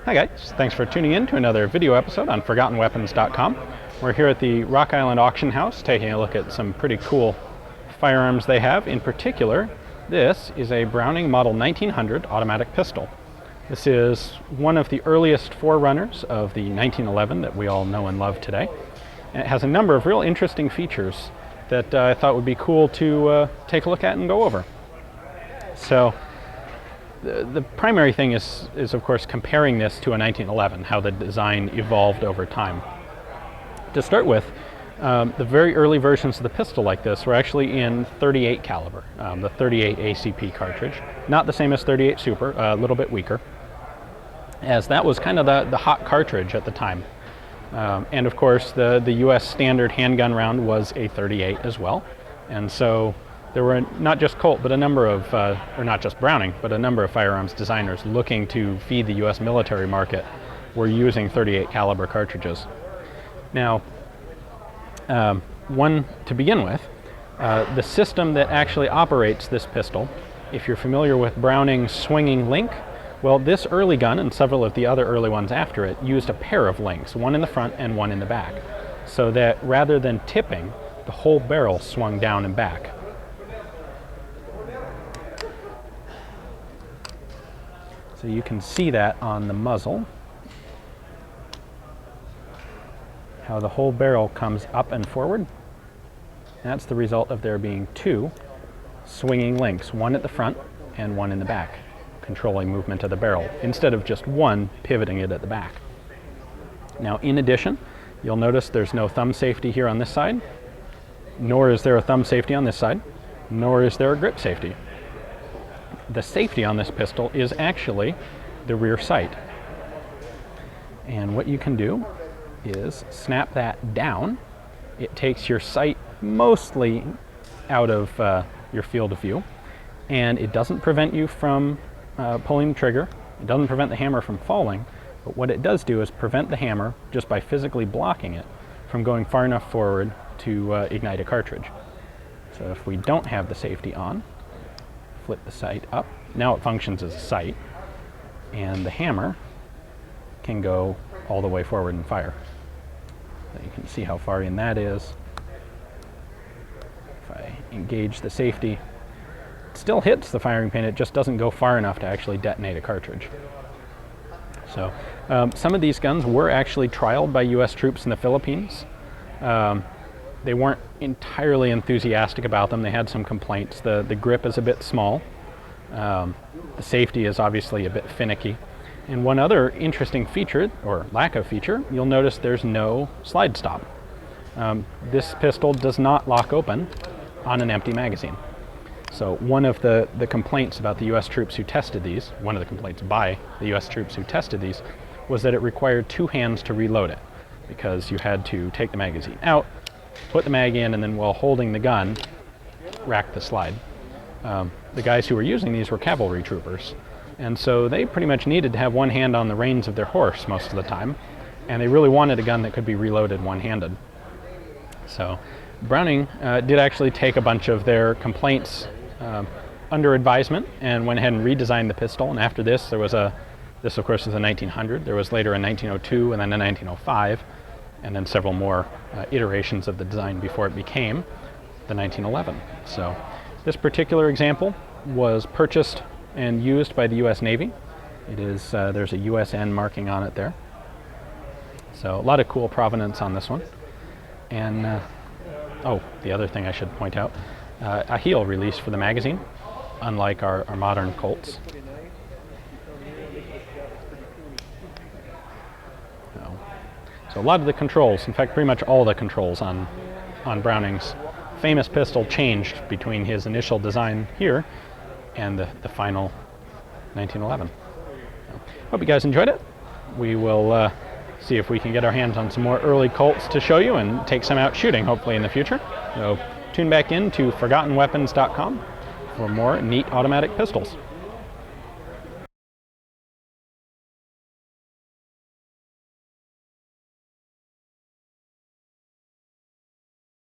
Hi guys, thanks for tuning in to another video episode on ForgottenWeapons.com. We're here at the Rock Island Auction House taking a look at some pretty cool firearms they have. In particular, this is a Browning Model 1900 automatic pistol. This is one of the earliest forerunners of the 1911 that we all know and love today. And it has a number of real interesting features that I thought would be cool to take a look at and go over. So, the primary thing is of course comparing this to a 1911, how the design evolved over time. To start with, the very early versions of the pistol like this were actually in .38 caliber, the .38 ACP cartridge. Not the same as .38 Super, a little bit weaker, as that was kind of the hot cartridge at the time. And of course the US standard handgun round was a .38 as well, and so there were not just Colt, but a number of, or not just Browning, but a number of firearms designers looking to feed the US military market were using .38 caliber cartridges. Now, to begin with, the system that actually operates this pistol, if you're familiar with Browning's swinging link, well, this early gun and several of the other early ones after it used a pair of links, one in the front and one in the back, so that rather than tipping, the whole barrel swung down and back. So you can see that on the muzzle, how the whole barrel comes up and forward. That's the result of there being two swinging links, one at the front and one in the back, controlling movement of the barrel, instead of just one pivoting it at the back. Now, in addition, you'll notice there's no thumb safety here on this side, nor is there a thumb safety on this side, nor is there a grip safety. The safety on this pistol is actually the rear sight. And what you can do is snap that down. It takes your sight mostly out of your field of view, and it doesn't prevent you from pulling the trigger. It doesn't prevent the hammer from falling, but what it does do is prevent the hammer, just by physically blocking it, from going far enough forward to ignite a cartridge. So if we don't have the safety on, flip the sight up. Now it functions as a sight, and the hammer can go all the way forward and fire. So you can see how far in that is. If I engage the safety, it still hits the firing pin, it just doesn't go far enough to actually detonate a cartridge. So some of these guns were actually trialed by US troops in the Philippines. They weren't entirely enthusiastic about them. They had some complaints. The grip is a bit small. The safety is obviously a bit finicky. And one other interesting feature, or lack of feature, you'll notice there's no slide stop. This pistol does not lock open on an empty magazine. So one of the complaints about the US troops who tested these, one of the complaints by the US troops who tested these, was that it required two hands to reload it, because you had to take the magazine out, put the mag in, and then while holding the gun, rack the slide. The guys who were using these were cavalry troopers, and so they pretty much needed to have one hand on the reins of their horse most of the time, and they really wanted a gun that could be reloaded one-handed. So Browning did actually take a bunch of their complaints under advisement and went ahead and redesigned the pistol, and after this there was this of course is a 1900, there was later a 1902 and then a 1905, and then several more iterations of the design before it became the 1911. So this particular example was purchased and used by the US Navy. It is, there's a USN marking on it there. So a lot of cool provenance on this one. And, oh, the other thing I should point out, a heel release for the magazine, unlike our modern Colts. So a lot of the controls, in fact pretty much all the controls on Browning's famous pistol changed between his initial design here and the final 1911. So, hope you guys enjoyed it. We will see if we can get our hands on some more early Colts to show you and take some out shooting hopefully in the future. So tune back in to ForgottenWeapons.com for more neat automatic pistols.